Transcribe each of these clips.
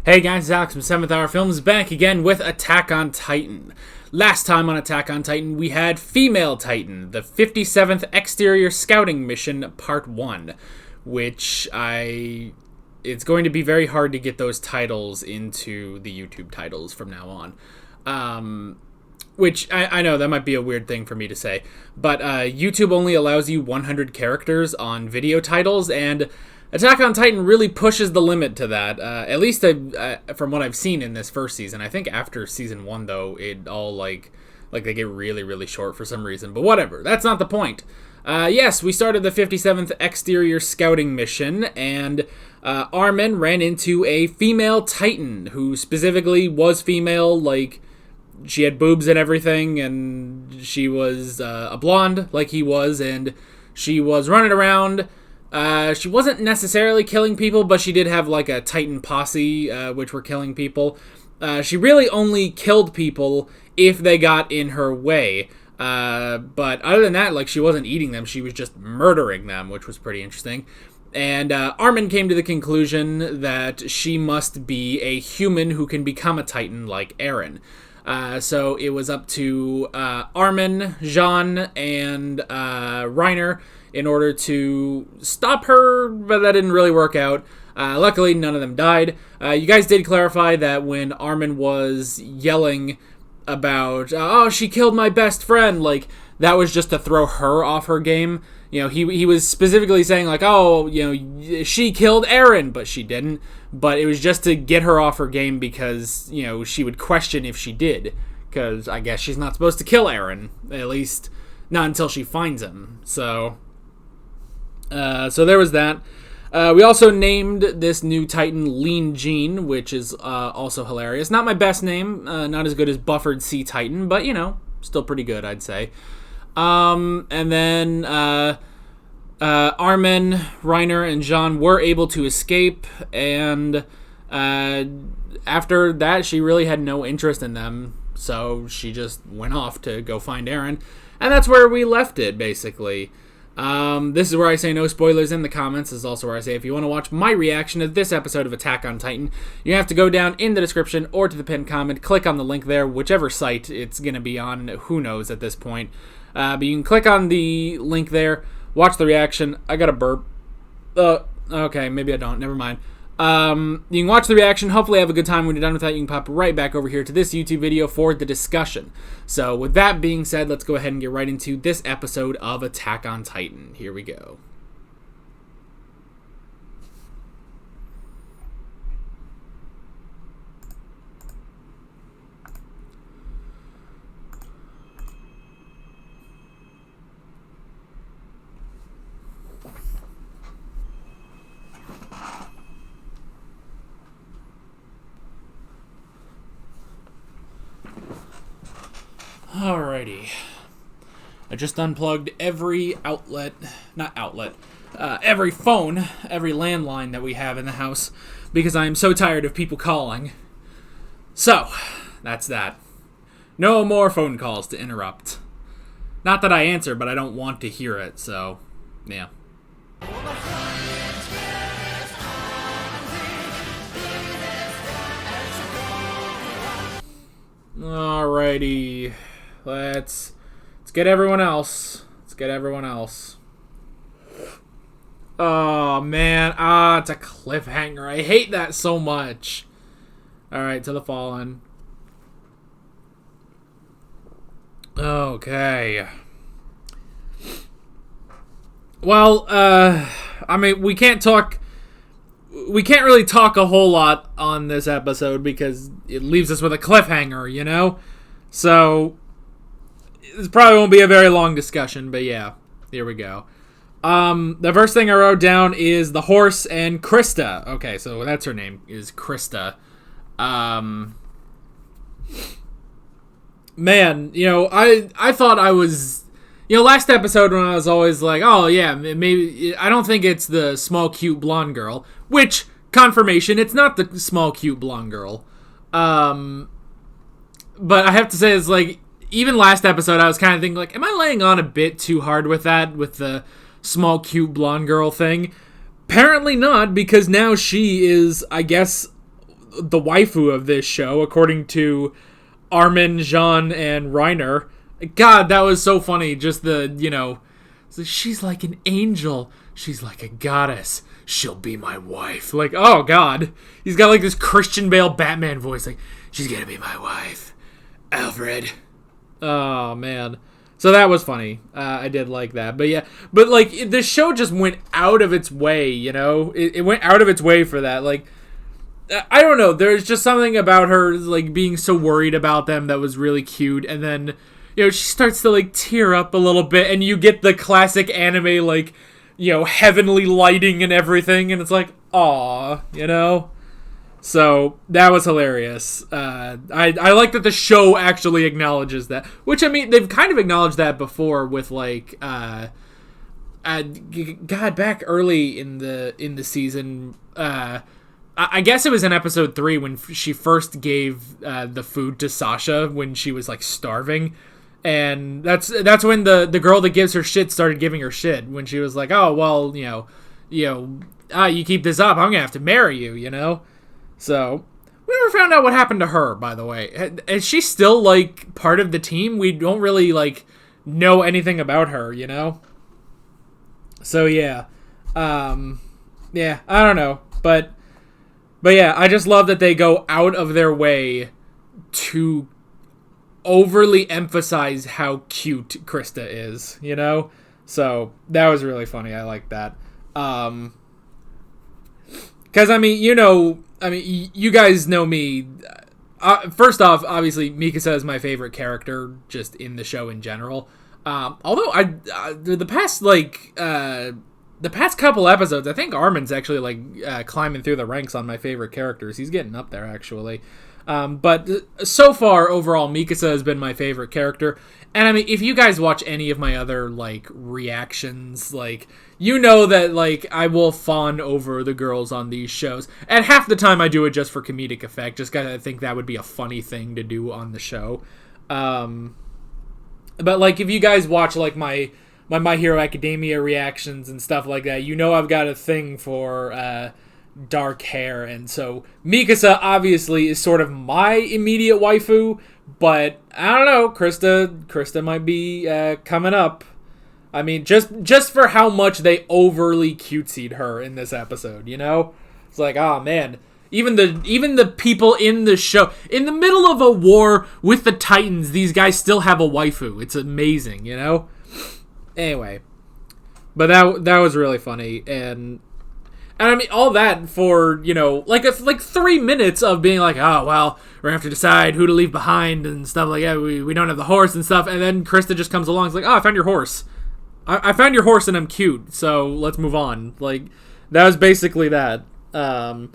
Hey guys, it's Alex from 7th Hour Films back again with Attack on Titan. Last time on Attack on Titan, we had Female Titan, the 57th Exterior Scouting Mission, Part 1, which it's going to be very hard to get those titles into the YouTube titles from now on. Which, I know, that might be a weird thing for me to say, but YouTube only allows you 100 characters on video titles, and Attack on Titan really pushes the limit to that, at least from what I've seen in this first season. I think after Season 1, though, it all, like they get really, really short for some reason, but whatever, that's not the point. Yes, we started the 57th Exterior Scouting Mission, and Armin ran into a female Titan, who specifically was female, like, she had boobs and everything, and she was a blonde, like he was, and she was running around. She wasn't necessarily killing people, but she did have, like, a Titan posse, which were killing people. She really only killed people if they got in her way. But other than that, like, she wasn't eating them, she was just murdering them, which was pretty interesting. And Armin came to the conclusion that she must be a human who can become a Titan like Eren. So it was up to Armin, Jean, and Reiner in order to stop her, but that didn't really work out. Luckily, none of them died. You guys did clarify that when Armin was yelling about, oh, she killed my best friend, like, that was just to throw her off her game. You know, he was specifically saying, like, oh, you know, she killed Eren, but she didn't. But it was just to get her off her game because, you know, she would question if she did. Because I guess she's not supposed to kill Eren. At least not until she finds him. So there was that. We also named this new Titan Lean Jean, which is also hilarious. Not my best name. Not as good as Buffered Sea Titan, but, you know, still pretty good, I'd say. And then Armin, Reiner, and Jean were able to escape, and after that, she really had no interest in them, so she just went off to go find Eren, and that's where we left it, basically. This is where I say no spoilers in the comments. This is also where I say if you want to watch my reaction to this episode of Attack on Titan, you have to go down in the description or to the pinned comment, click on the link there, whichever site it's going to be on, who knows at this point. But you can click on the link there, watch the reaction. I got a burp. Okay, maybe I don't. Never mind. You can watch the reaction, hopefully have a good time. When you're done with that, you can pop right back over here to this YouTube video for the discussion. So with that being said, let's go ahead and get right into this episode of Attack on Titan. Here we go. Alrighty. I just unplugged every every phone, every landline that we have in the house because I am so tired of people calling. So, that's that. No more phone calls to interrupt. Not that I answer, but I don't want to hear it, so, yeah. Alrighty. Let's get everyone else. Oh, man. It's a cliffhanger. I hate that so much. Alright, to the Fallen. Okay. Well, I mean, we can't really talk a whole lot on this episode because it leaves us with a cliffhanger, you know? So, this probably won't be a very long discussion, but yeah, here we go. The first thing I wrote down is the horse and Krista. Okay, so that's her name, is Krista. Man, you know, I thought I was... You know, last episode when I was always like, oh yeah, maybe... I don't think it's the small, cute, blonde girl. Which, confirmation, it's not the small, cute, blonde girl. But I have to say, it's like... Even last episode, I was kind of thinking, like, am I laying on a bit too hard with that? With the small, cute, blonde girl thing? Apparently not, because now she is, I guess, the waifu of this show, according to Armin, Jean, and Reiner. God, that was so funny. Just she's like an angel. She's like a goddess. She'll be my wife. Like, oh God. He's got like this Christian Bale Batman voice. Like, she's gonna be my wife. Alfred. Oh, man. So that was funny. I did like that. But yeah, but like the show just went out of its way, It went out of its way for that. Like, I don't know. There's just something about her like being so worried about them that was really cute. And then, she starts to like tear up a little bit, and you get the classic anime like, heavenly lighting and everything, and it's like, aw, So that was hilarious. I like that the show actually acknowledges that. Which, I mean, they've kind of acknowledged that before with like, God, back early in the season. I guess it was in episode 3 when she first gave the food to Sasha when she was like starving. And that's when the girl that gives her shit started giving her shit, when she was like, oh, well, you keep this up, I'm gonna have to marry you, So we never found out what happened to her, by the way. Is she still like part of the team? We don't really like know anything about her, So yeah. Yeah, I don't know. But yeah, I just love that they go out of their way to overly emphasize how cute Krista is, So that was really funny. I like that. Because, I mean, you guys know me. First off, obviously, Mikasa is my favorite character just in the show in general. Although the past couple episodes, I think Armin's actually like climbing through the ranks on my favorite characters. He's getting up there, actually. But so far, overall, Mikasa has been my favorite character. And I mean, if you guys watch any of my other like reactions, like, that like I will fawn over the girls on these shows. And half the time I do it just for comedic effect, just because I think that would be a funny thing to do on the show. But like if you guys watch like my My Hero Academia reactions and stuff like that, I've got a thing for dark hair, and so Mikasa obviously is sort of my immediate waifu, but I don't know, Krista might be coming up. I mean, just for how much they overly cutesied her in this episode, It's like, oh man, even the people in the show, in the middle of a war with the Titans, these guys still have a waifu. It's amazing, Anyway, but that was really funny, and I mean, all that for, like 3 minutes of being like, oh, well, we're going to have to decide who to leave behind and stuff like that. We don't have the horse and stuff. And then Krista just comes along. It's like, oh, I found your horse. I found your horse and I'm cute. So let's move on. Like, that was basically that. But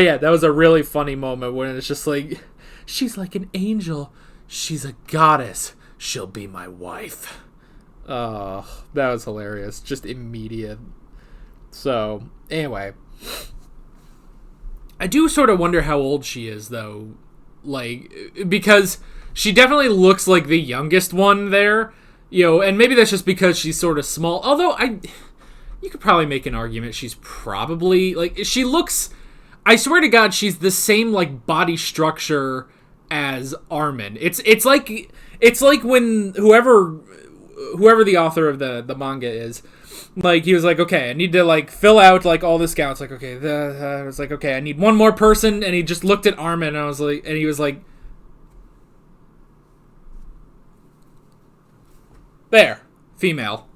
yeah, that was a really funny moment when it's just like, she's like an angel. She's a goddess. She'll be my wife. Oh, that was hilarious. Just immediate. So, anyway. I do sort of wonder how old she is, though. Like, because she definitely looks like the youngest one there. And maybe that's just because she's sort of small. Although, you could probably make an argument she's probably, like, she looks, I swear to God, she's the same, like, body structure as Armin. It's like when whoever the author of the manga is, like, he was like, okay, I need to, like, fill out, like, all the scouts. Like, okay, I was like, okay, I need one more person. And he just looked at Armin, and he was like, there, female.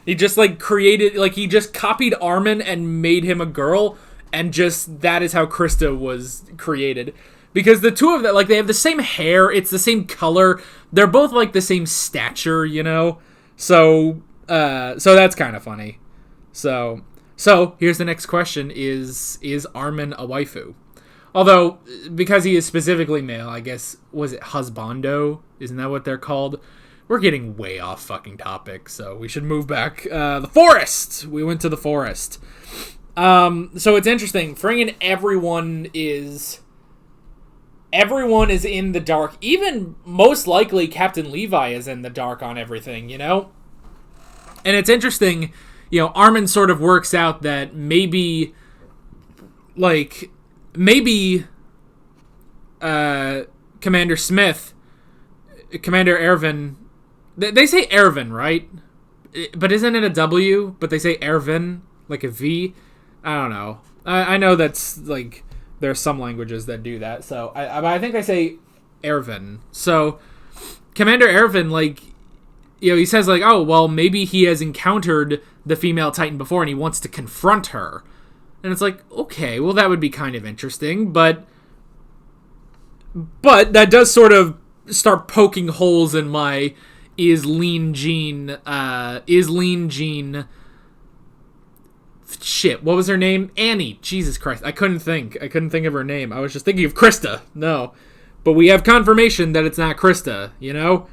He just, like, he just copied Armin and made him a girl, and just, that is how Krista was created. Because the two of them, like, they have the same hair, it's the same color, they're both, like, the same stature, So that's kind of funny. So here's the next question: Is Armin a waifu? Although, because he is specifically male, I guess, was it husbando? Isn't that what they're called? We're getting way off fucking topic, so we should move back. The forest! We went to the forest. So it's interesting. Friggin' everyone is in the dark. Even, most likely, Captain Levi is in the dark on everything, And it's interesting, Armin sort of works out that maybe Commander Smith, Commander Ervin, they say Ervin, right? But isn't it a W? But they say Ervin, like a V. I don't know. I know that's like there are some languages that do that. So I think they say Ervin. So Commander Ervin, like, you know, he says like, oh well, maybe he has encountered the female Titan before and he wants to confront her. And it's like, okay, well that would be kind of interesting, but that does sort of start poking holes in my is Lean Jean shit, what was her name? Annie. Jesus Christ. I couldn't think of her name. I was just thinking of Krista. No. But we have confirmation that it's not Krista, you know?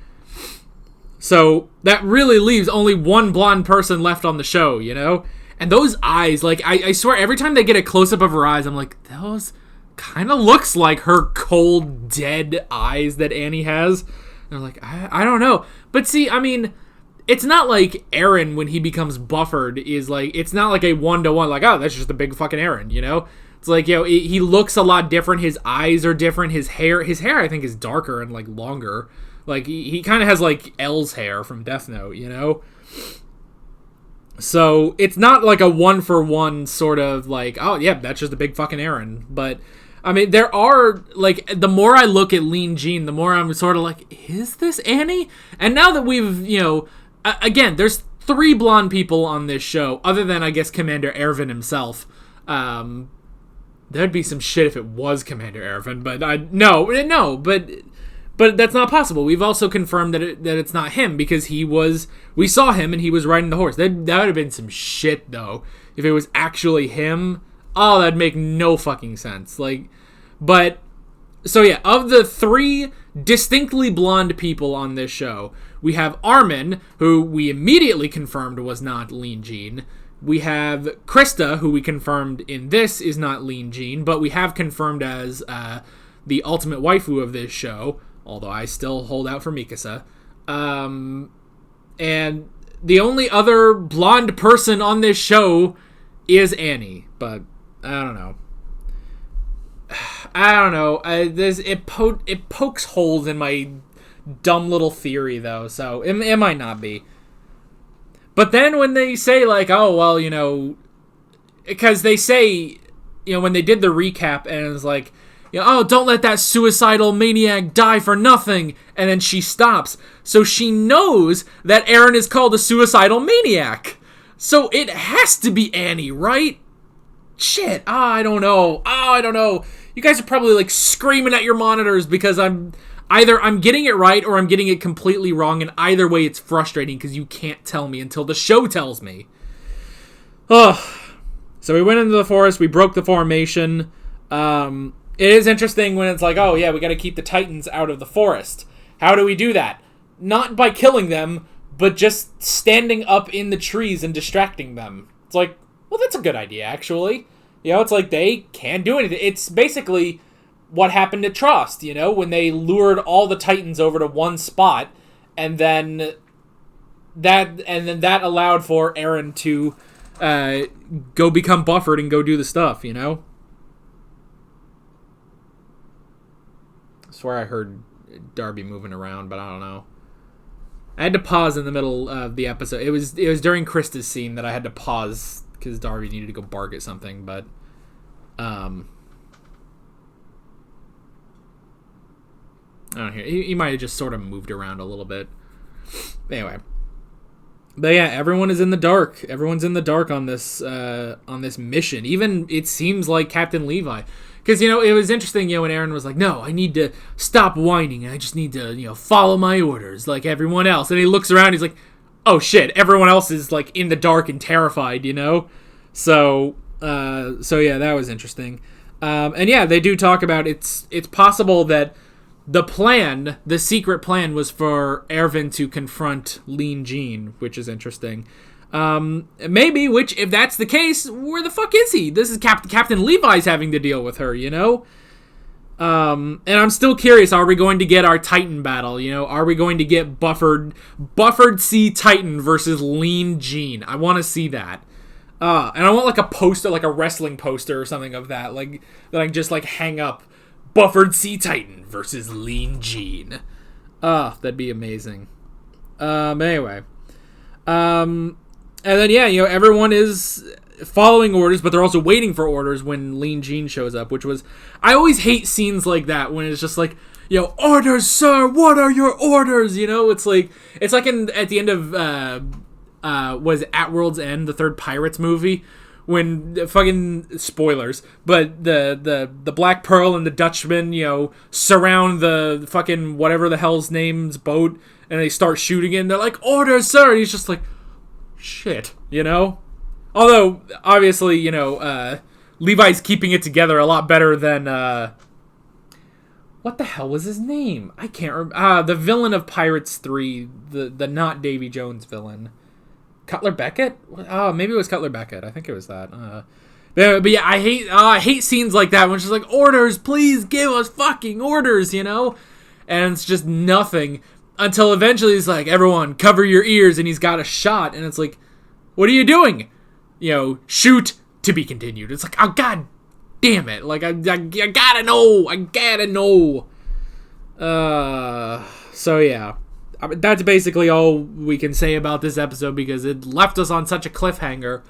So that really leaves only one blonde person left on the show, you know? And those eyes, like, I swear, every time they get a close-up of her eyes, I'm like, those kind of looks like her cold, dead eyes that Annie has. And they're like, I don't know. But see, I mean, it's not like Eren, when he becomes buffered, is like, it's not like a one-to-one, like, oh, that's just a big fucking Eren, you know? It's like, you know, he looks a lot different. His eyes are different. His hair, I think, is darker and, like, longer. Like, he kind of has, like, L's hair from Death Note, you know? So, it's not like a one-for-one sort of, like, oh, yeah, that's just a big fucking Eren. But, I mean, there are, like, the more I look at Lean Jean, the more I'm sort of like, is this Annie? And now that we've, you know, again, there's 3 blonde people on this show, other than, I guess, Commander Ervin himself. There'd be some shit if it was Commander Ervin, but but that's not possible. We've also confirmed that it's not him, because we saw him and he was riding the horse. That would have been some shit, though, if it was actually him. Oh, that'd make no fucking sense. Like, but, so yeah, of the 3 distinctly blonde people on this show, we have Armin, who we immediately confirmed was not Lean Jean. We have Krista, who we confirmed in this is not Lean Jean, but we have confirmed as the ultimate waifu of this show, although I still hold out for Mikasa. And the only other blonde person on this show is Annie, but I don't know. It pokes holes in my dumb little theory, though, so it might not be. But then when they say, like, oh, well, you know, because they say, you know, when they did the recap, and it's like, you know, oh, don't let that suicidal maniac die for nothing, and then she stops. So she knows that Eren is called a suicidal maniac. So it has to be Annie, right? Shit, I don't know. You guys are probably, like, screaming at your monitors because either I'm getting it right or I'm getting it completely wrong, and either way it's frustrating because you can't tell me until the show tells me. Ugh. So we went into the forest, we broke the formation. It is interesting when it's like, oh yeah, we gotta keep the Titans out of the forest. How do we do that? Not by killing them, but just standing up in the trees and distracting them. It's like, well, that's a good idea, actually. You know, it's like they can't do anything. It's basically what happened to Trost, you know, when they lured all the Titans over to one spot, and then that allowed for Eren to go become buffered and go do the stuff, you know? I swear I heard Darby moving around, but I don't know. I had to pause in the middle of the episode. It was during Krista's scene that I had to pause because Darby needed to go bark at something, but I don't hear. He might have just sort of moved around a little bit. Anyway, but yeah, everyone is in the dark. Everyone's in the dark on this mission. Even it seems like Captain Levi, because you know it was interesting. You know, when Eren was like, "No, I need to stop whining. I just need to follow my orders like everyone else." And he looks around. He's like, "Oh shit! Everyone else is like in the dark and terrified." You know, so yeah, that was interesting. And yeah, they do talk about it's possible that the secret plan was for Erwin to confront Lean Jean, which is interesting. Maybe, which, if that's the case, where the fuck is he? This is Captain Levi's having to deal with her, you know? And I'm still curious, are we going to get our Titan battle, you know? Are we going to get buffered Sea Titan versus Lean Jean? I want to see that. And I want like a poster, like a wrestling poster or something of that, like that I can just like hang up. Buffered Sea Titan versus Lean Jean. That'd be amazing. Anyway. And then, yeah, everyone is following orders, but they're also waiting for orders when Lean Jean shows up, which was... I always hate scenes like that when it's just like, orders, sir, what are your orders? It's like at the end of, was At World's End, the third Pirates movie, when, fucking, spoilers, but the Black Pearl and the Dutchman, surround the fucking whatever the hell's name's boat, and they start shooting it, and they're like, orders, sir, and he's just like, shit, Although, obviously, Levi's keeping it together a lot better than, what the hell was his name? I can't remember. The villain of Pirates 3, the not Davy Jones villain. Cutler Beckett? Oh, maybe it was Cutler Beckett. I think it was that. But yeah, I hate scenes like that when it's just like, orders, please give us fucking orders, And it's just nothing until eventually he's like, everyone, cover your ears, and he's got a shot, and it's like, what are you doing? Shoot, to be continued. It's like, oh, god damn it. Like, I gotta know. So yeah. That's basically all we can say about this episode because it left us on such a cliffhanger.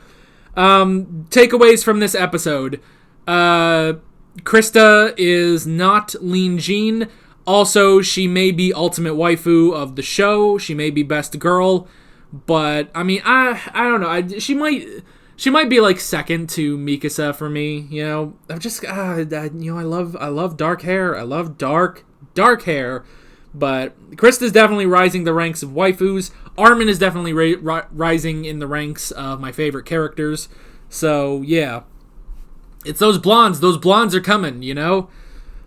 Takeaways from this episode. Krista is not Lean Jean. Also, she may be ultimate waifu of the show. She may be best girl. But, I mean, I don't know. She might be like second to Mikasa for me. I'm just, I love dark hair. I love dark hair. But Krista's definitely rising the ranks of waifus. Armin is definitely rising in the ranks of my favorite characters. So, yeah. It's those blondes. Those blondes are coming,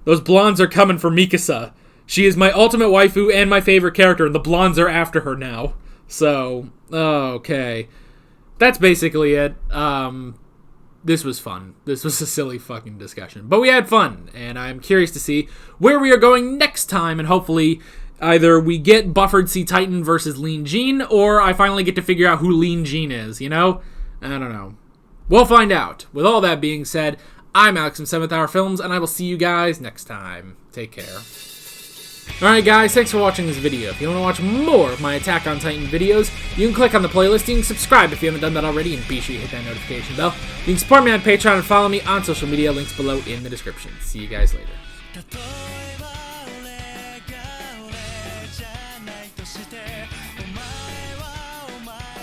Those blondes are coming for Mikasa. She is my ultimate waifu and my favorite character, and the blondes are after her now. So, okay. That's basically it. This was fun. This was a silly fucking discussion. But we had fun, and I'm curious to see where we are going next time, and hopefully either we get Buffered Sea Titan versus Lean Jean, or I finally get to figure out who Lean Jean is, I don't know. We'll find out. With all that being said, I'm Alex from 7th Hour Films, and I will see you guys next time. Take care. Alright guys, thanks for watching this video. If you want to watch more of my Attack on Titan videos, you can click on the playlist, you can subscribe if you haven't done that already, and be sure you hit that notification bell. You can support me on Patreon and follow me on social media, links below in the description. See you guys later.